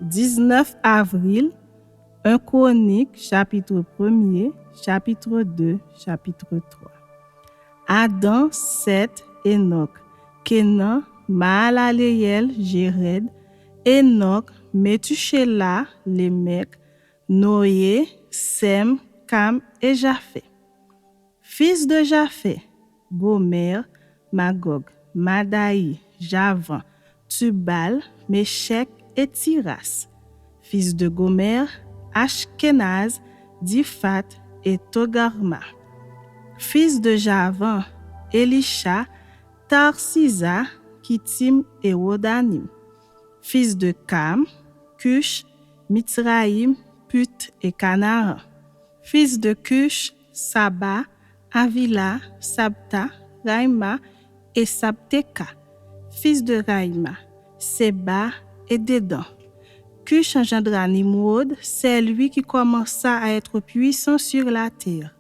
19 avril, 1 Chronique, chapitre 1er, chapitre 2, chapitre 3. Adam, Seth, Enoch, Kenan, Mahalaleel, Jéred, Enoch, Métuchéla, Lémec, Noé, Sem, Cam et Japheth. Fils de Japheth, Gomer, Magog, Madaï, Javan, Tubal, Méchec et Tiras. Fils de Gomer, Ashkenaz, Diphat et Togarma. Fils de Javan, Elisha, Tarsisa, Kittim et Wodanim. Fils de Cam, Cush, Mitzraïm, Put et Canaan. Fils de Cush, Saba, Avila, Sabta, Raïma et Sabteka. Fils de Raïma, Seba et Dédan. Cush engendra Nimrod, c'est lui qui commença à être puissant sur la terre.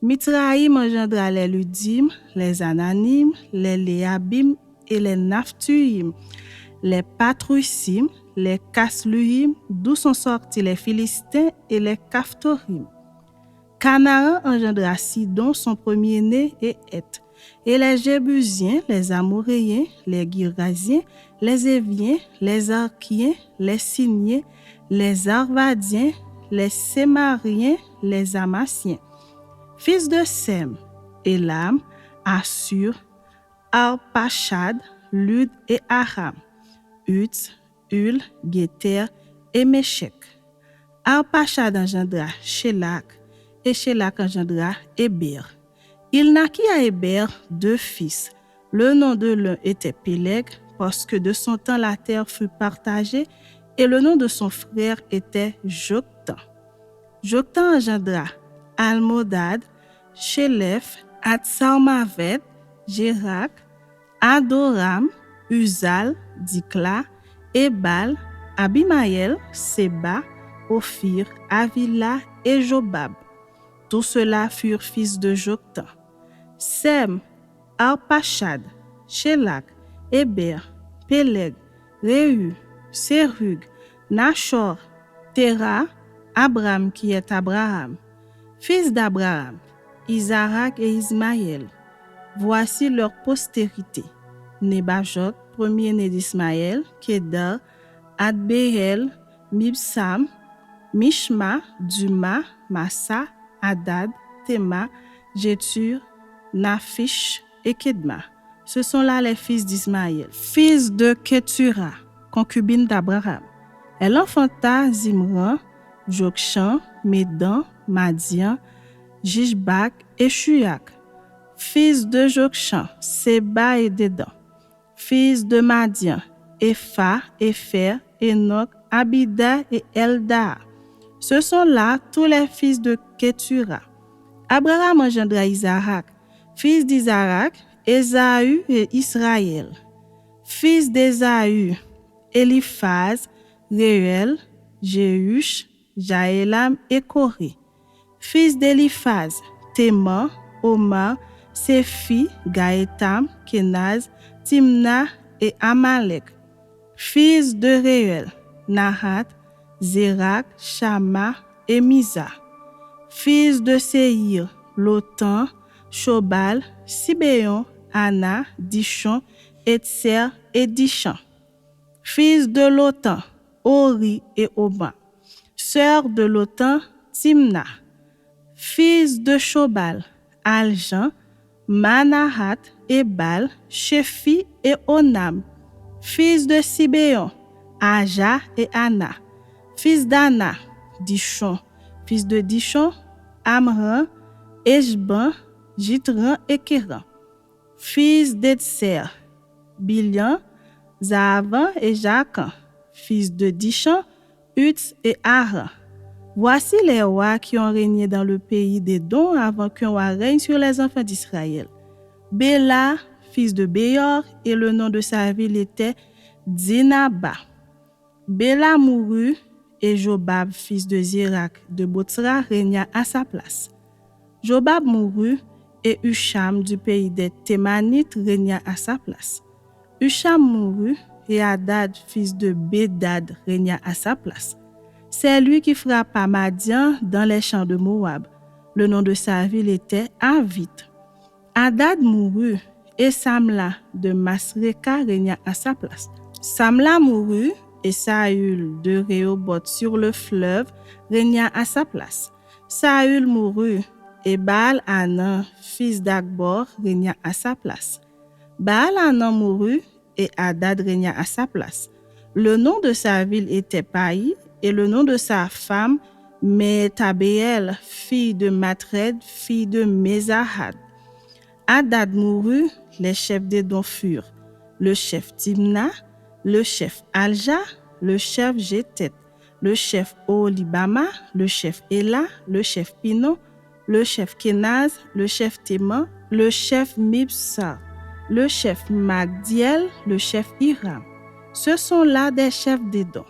Mitzraïm engendra les Ludim, les Ananim, les Léabim et les Naphtuim, les Patrusim, les Casluim, d'où sont sortis les Philistins et les Caphtorim. Canaan engendra Sidon, son premier-né, et Heth, et les Jébusiens, les Amoréens, les Girgaziens, les Éviens, les Arkiens, les Siniens, les Arvadiens, les Sémariens, les Amassiens. Fils de Sem, Élam, Assur, Arpachad, Lud et Aram, Utz, Hul, Géter et Méchec. Arpachad engendra Shélak, et Shélak engendra Héber. Il naquit à Héber 2 fils. Le nom de l'un était Péleg, parce que de son temps la terre fut partagée, et le nom de son frère était Joktan. Joktan engendra Almodad, Shélef, Atsarmavet, Jérak, Adoram, Uzal, Dikla, Ebal, Abimaël, Seba, Ophir, Avila et Jobab. Tous ceux-là furent fils de Joktan. Sem, Arpachad, Shélak, Héber, Péleg, Réu, Sérug, Nachor, Téra, Abram qui est Abraham. Fils d'Abraham, Isaac et Ismaël. Voici leur postérité. Nebajot, premier-né d'Ismaël, Kédar, Adbéel, Mibsam, Mishma, Duma, Massa, Hadad, Théma, Jétur, Naphish et Kedma. Ce sont là les fils d'Ismaël. Fils de Ketura, concubine d'Abraham. Elle enfanta Zimran, Jokshan, Médan, Madian, Jishbak et Shuyak. Fils de Jokshan, Seba et Dédan. Fils de Madian, Epha, Epher, Enoch, Abida et Elda. Ce sont là tous les fils de Ketura. Abraham engendra Isaac, fils d'Isaac, Ésaü et Israël. Fils d'Ésaü, Eliphaz, Réuel, Jéhush, Jaélam et Coré. Fils d'Eliphaz, Théman, Omar, Séphi, Gaétam, Kenaz, Timna et Amalek. Fils de Réuel, Nahat, Zérak, Shama et Misa. Fils de Séhir, Lotan, Shobal, Sibéon, Anna, Dishon, Etser et Dishan. Fils de Lotan, Ori et Oban. Sœur de Lotan, Timna. Fils de Shobal, Aljan, Manahat, Ebal, Shephi et Onam. Fils de Sibéon, Aja et Anna. Fils d'Anna, Dishon. Fils de Dishon, Amran, Eshban, Jitran et Kéran. Fils d'Etser, Bilian, Zavan et Jacan. Fils de Dishan, Utz et Aran. Voici les rois qui ont régné dans le pays d'Édom avant qu'un roi règne sur les enfants d'Israël. Béla, fils de Béor, et le nom de sa ville était Dinaba. Béla mourut, et Jobab, fils de Zérak de Botsra, régna à sa place. Jobab mourut, et Husham du pays des Thémanites régna à sa place. Husham mourut, et Hadad, fils de Bédad, régna à sa place. C'est lui qui frappa Madian dans les champs de Moab. Le nom de sa ville était Avit. Hadad mourut et Samla de Masreka régna à sa place. Samla mourut et Saül de Rehoboth sur le fleuve régna à sa place. Saül mourut et Baal-Hanan, fils d'Akbor, régna à sa place. Baal-Hanan mourut et Hadad régna à sa place. Le nom de sa ville était Paï et le nom de sa femme Métabéel, fille de Matred, fille de Mézahad. Hadad mourut, les chefs d'Édom furent le chef Timna, le chef Alja, le chef Jétet, le chef Oholibama, le chef Éla, le chef Pino, le chef Kenaz, le chef Téman, le chef Mibsa, le chef Magdiel, le chef Hiram. Ce sont là des chefs d'Édom.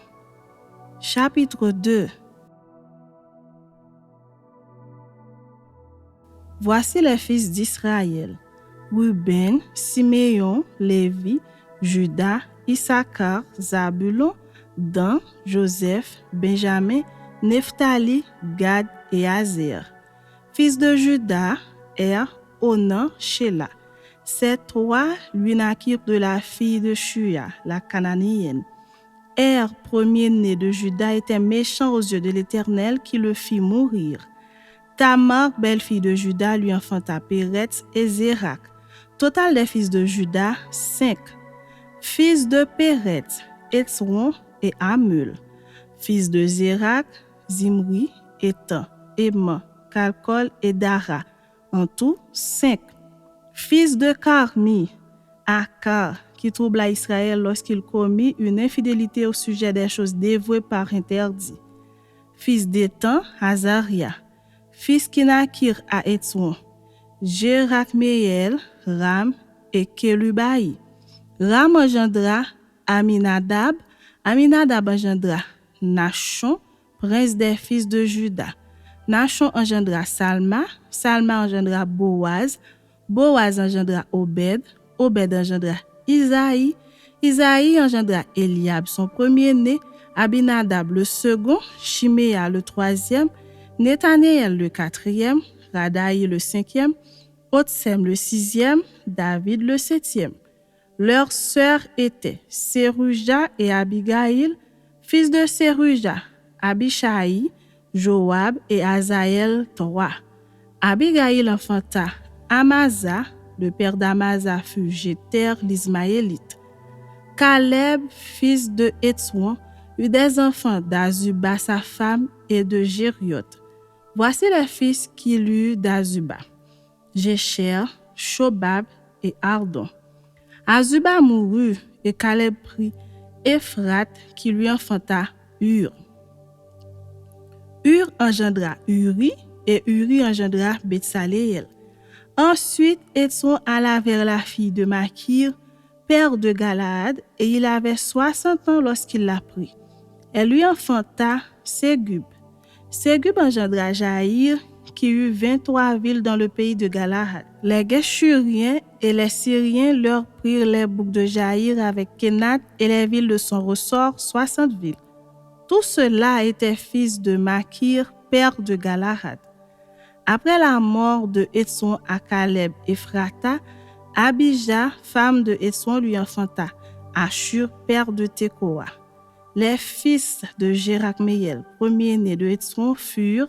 Chapitre 2. Voici les fils d'Israël: Ruben, Siméon, Lévi, Juda, Issachar, Zabulon, Dan, Joseph, Benjamin, Nephtali, Gad et Azer. Fils de Juda, Onan, Shéla. Ces trois lui naquirent de la fille de Shua, la Cananéenne. Premier-né de Juda, était méchant aux yeux de l'Éternel qui le fit mourir. Tamar, belle-fille de Juda, lui enfanta Péretz et Zérak. Total des fils de Juda, 5. Fils de Péretz, Étron et Amul. Fils de Zérak, Zimri, Étan, Éman, Calcol et Dara. En tout, 5. Fils de Carmi, Akar, qui troubla Israël lorsqu'il commit une infidélité au sujet des choses dévouées par interdit. Fils d'Étan, Azaria. Fils qui naquirent à Étron, Jérakméel, Ram et Kélubaï. Ram engendra Aminadab, Aminadab engendra Nachon, prince des fils de Juda. Nachon engendra Salma, Salma engendra Boaz, Boaz engendra Obed, Obed engendra Isaïe, Isaïe engendra Eliab, son premier-né, Abinadab le second, Chiméa le troisième, Nethanéel le quatrième, Radaï le cinquième, Otsem le sixième, David le septième. Leurs sœurs étaient Séruja et Abigaïl, fils de Séruja, Abishai, Joab et Azaël 3. Abigaïl enfanta Amasa, le père d'Amasa fut Jéter l'Ismaélite. Caleb, fils de Étron, eut des enfants d'Azuba sa femme et de Jérioth. Voici les fils qu'il eut d'Azuba: Jécher, Shobab et Ardon. Azuba mourut et Caleb prit Ephrat qui lui enfanta Hur. Hur engendra Uri et Uri engendra Betsaléel. Ensuite, Étron alla vers la fille de Makir, père de Galaad, et il avait 60 ans lorsqu'il la prit. Elle lui enfanta Ségub. Ségub engendra Jaïr, qui eut 23 villes dans le pays de Galaad. Les Guéshuriens et les Syriens leur prirent les boucs de Jaïr avec Kénat et les villes de son ressort, 60 villes. Tout cela était fils de Makir, père de Galaad. Après la mort de Étron à Caleb Ephrata, Abijah, femme de Étron, lui enfanta Ashur, père de Tekoa. Les fils de Jérakméel, premier-né de Étron, furent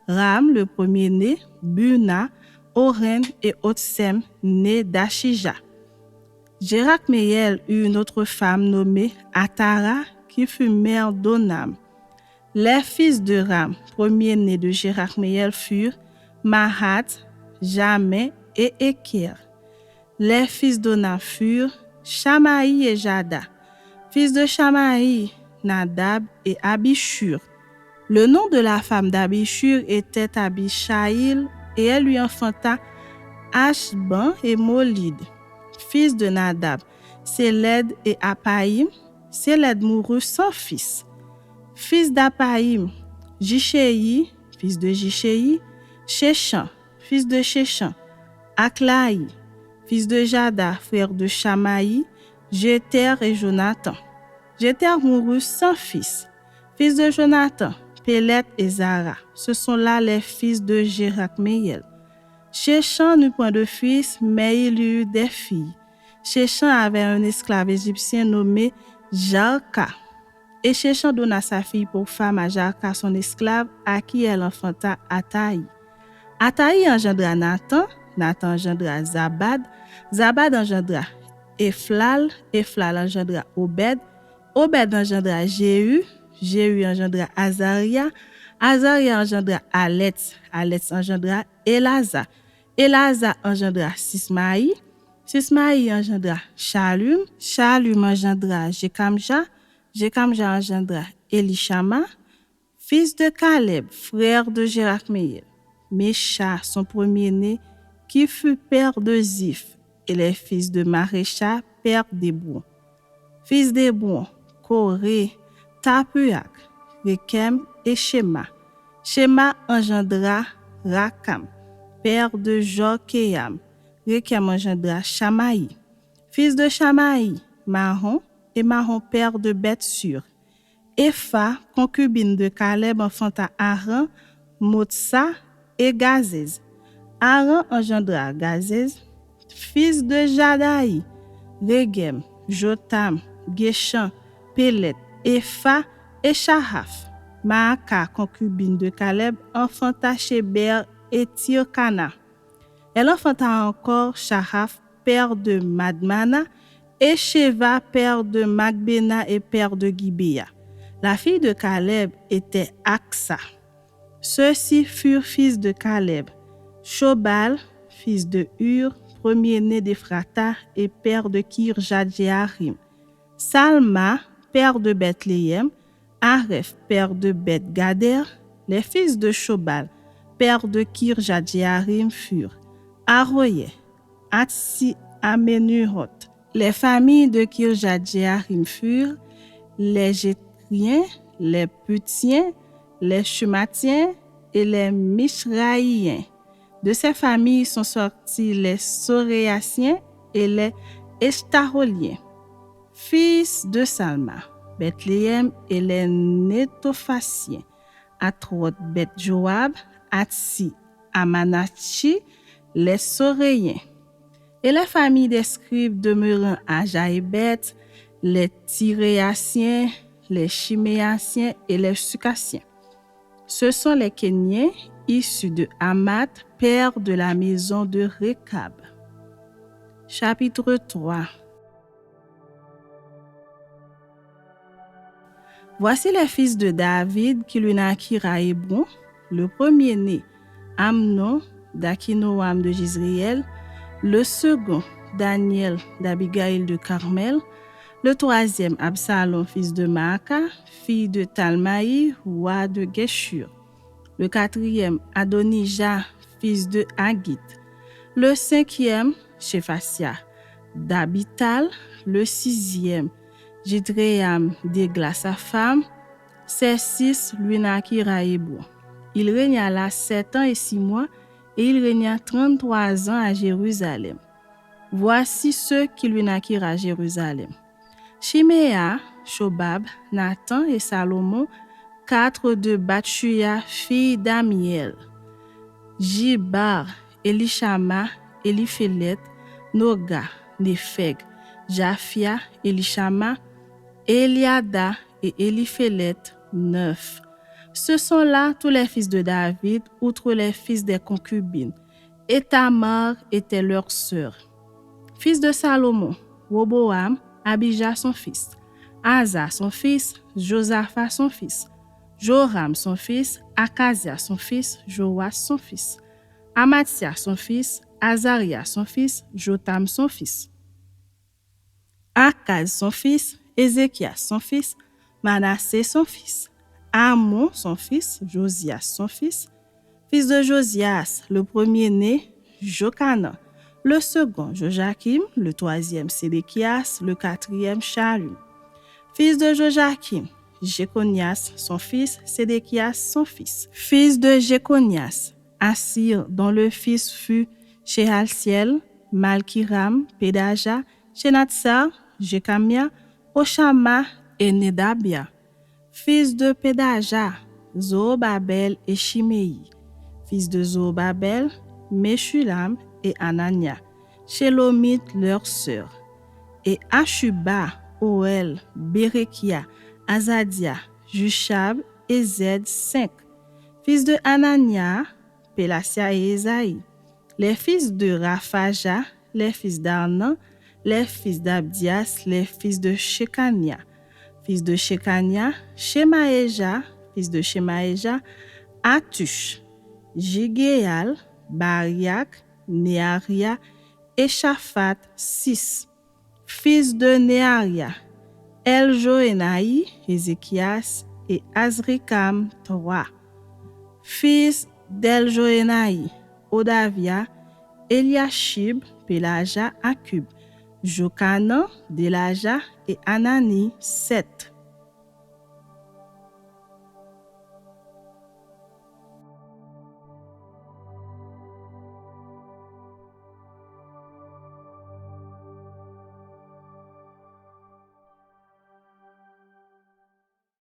Ram, le premier-né, Buna, Oren et Otsem, né d'Achija. Jérakméel eut une autre femme nommée Atara, qui fut mère d'Onam. Les fils de Ram, premier-né de Jérakméel, furent Mahat, Jamé et Éker. Les fils d'Onam furent Shamaï et Jada. Fils de Shamaï, Nadab et Abishur. Le nom de la femme d'Abishur était Abishaïl et elle lui enfanta Ashban et Molid. Fils de Nadab, Séled et Apaïm. Séled mourut sans fils. Fils d'Apaïm, Jishéi, fils de Jishéi, Shechan, fils de Shechan, Aklaï, fils de Jada, frère de Shamaï, Jéter et Jonathan. Jéter mourut sans fils. Fils de Jonathan, Pélet et Zara. Ce sont là les fils de Jérakméel. Shechan n'eut point de fils, mais il eut des filles. Shechan avait un esclave égyptien nommé Jarka. Et Shechan donna sa fille pour femme à Jarka, son esclave, à qui elle enfanta Ataï. Ataï engendra Nathan, Nathan engendra Zabad, Zabad engendra Eflal, Eflal engendra Obed, Obed engendra Jéhu, Jéhu engendra Azaria, Azaria engendra Aletz, Aletz engendra Elasa, Elasa engendra Sismaï, Sismaï engendra Shalum, Shalum engendra Jekamja, Jekamja engendra Elishama, fils de Caleb, frère de Jérakméel. Mécha, son premier-né, qui fut père de Ziph, et les fils de Marécha, père d'Hébron. Fils d'Hébron, Coré, Tapuak, Rekem et Shema. Shema engendra Rakam, père de Jorkeam. Rekem engendra Shamaï. Fils de Shamaï, Mahon, et Mahon, père de Bethsur. Epha, concubine de Caleb, enfanta Aaron, Motsa et Gazez. Aaron engendra Gazez, fils de Jadaï, Regem, Jotam, Geshan, Pélet, Epha et Shahaf. Maaka, concubine de Caleb, enfanta Sheber et Tirkana. Elle enfanta encore Shahaf, père de Madmana, et Sheva, père de Magbena et père de Gibéa. La fille de Caleb était Aksa. Ceux-ci furent fils de Caleb. Shobal, fils de Hur, premier-né d'Ephrata et père de Kirjat-Jearim. Salma, père de Bethléem. Aref, père de Beth-Gader. Les fils de Shobal, père de Kirjat-Jearim furent Aroye, Atsi, Amenuhot. Les familles de Kirjat-Jearim furent les Jétriens, les Putiens, les Shumatiens et les Mishraïens. De ces familles sont sortis les Soréaciens et les Eshtaholiens. Fils de Salma, Bethléem et les Nétophaciens. Atrot, Beth-Joab, Atsi, Amanachi, les Soréens. Et les familles des scribes demeurant à Jaébet, les Tiréaciens, les Chiméaciens et les Sucaciens. Ce sont les Kéniens issus de Hamat, père de la maison de Rekab. Chapitre 3. Voici les fils de David qui lui naquirent à Hébron. Le premier-né, Amnon d'Akinoam de Jizriel. Le second, Daniel d'Abigaïl de Carmel. Le troisième, Absalom, fils de Maaka, fille de Talmaï, roi de Geshur. Le quatrième, Adonijah, fils de Haggit. Le cinquième, Shephasia d'Abital. Le sixième, Jidréam d'Égla, sa femme. Ces 6 lui naquirent à Hébron. Il régna là 7 ans et 6 mois, et il régna 33 ans à Jérusalem. Voici ceux qui lui naquirent à Jérusalem. Shiméa, Shobab, Nathan et Salomon, 4 de Batchuya, fille d'Amiel. Jibar, Elishama, Eliphélet, Noga, Népheg, Japhia, Elishama, Eliada et Eliphélet, 9. Ce sont là tous les fils de David, outre les fils des concubines. Et Tamar était leur sœur. Fils de Salomon, Roboam, Abijah son fils, Asa son fils, Josaphat son fils, Joram son fils, Akazia son fils, Joas son fils, Amatsia son fils, Azaria son fils, Jotam son fils, Akaz son fils, Ézéchias son fils, Manassé son fils, Amon son fils, Josias son fils de Josias, le premier-né, Jokana, le second, Joachim, le troisième, Sédéchias, le quatrième, Shalum. Fils de Joachim, Jéconias, son fils, Sédéchias, son fils. Fils de Jéconias, Assir, dont le fils fut Shehaltiel, Malkiram, Pédaja, Shenatsar, Jécamia, Oshama et Nedabia. Fils de Pédaja, Zorobabel et Shimei. Fils de Zorobabel, Meshulam et Anania. Shélomith leur sœur. Et Ashuba, Oel, Berekia, Azadia, Jushab et Zed 5. Fils de Anania, Pélasia et Esaïe. Les fils de Raphaja, les fils d'Arnan, les fils d'Abdias, les fils de Shekania. Fils de Shekania, Shemaéja, fils de Shemaéja, Atush, Jigéal, Bariak, Nearia et Shaphat 6. Fils de Nearia, Eljoénaï, Ézéchias et Azrikam 3. Fils d'Eljoénaï, Odavia, Eliashib, Pélaja, Akub, Jokanan, Delaja et Anani 7.